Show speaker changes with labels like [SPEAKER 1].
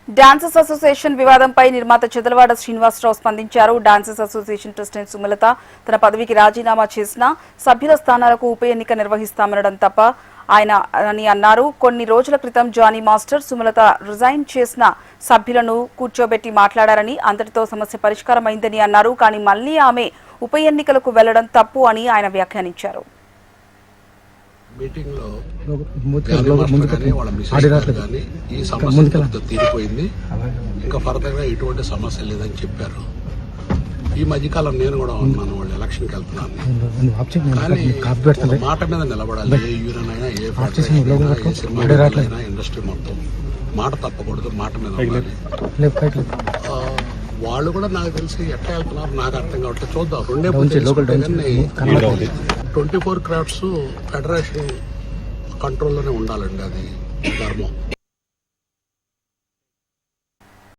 [SPEAKER 1] Dancers association వివాదంపై నిర్మాత చెదలవాడ శ్రీనివాసరావు స్పందించారు. డాన్సర్స్ అసోసియేషన్ ప్రెసిడెంట్ సుమలత తన పదవికి రాజీనామా చేసినా సభ్యుల స్థానాలకు ఉప ఎన్నిక నిర్వహిస్తామనడం తప్ప ఆయన అని అన్నారు. కొన్ని రోజుల క్రితం జానీ మాస్టర్ సుమలత రిజైన్ చేసిన సభ్యులను కూర్చోబెట్టి మాట్లాడారని, అంతటితో సమస్య పరిష్కారమైందని అన్నారు. కానీ మళ్లీ ఆమె ఉప ఎన్నికలకు వెళ్లడం తప్పు అని ఆయన వ్యాఖ్యానించారు.
[SPEAKER 2] మీటింగ్ లో వాళ్ళ మిస్సెస్ కానీ ఈ సమస్య తీరిపోయింది, ఇంకా ఫర్దర్ గా ఎటువంటి సమస్య లేదని చెప్పారు. ఈ మధ్యకాలం నేను కూడా ఉన్నాను, వాళ్ళు ఎలక్షన్కి వెళ్తున్నాను. కానీ మాట మీద నిలబడాలి. ఏ యూనియన్ అయినా, ఏ ఫ్యాక్టరీ అయినా, ఏ సినిమా అయినా, ఇండస్ట్రీ మొత్తం మాట తప్పకూడదు, మాట మీద ఉండాలి. వాళ్ళు కూడా నాకు తెలిసి ఎట్లా వెళ్తున్నారు నాకు అర్థం కావట్లేదు. చూద్దాం. 24 క్రాఫ్ట్స్ ఫెడరేషన్ కంట్రోల్లోనే ఉండాలండి, అది ధర్మం.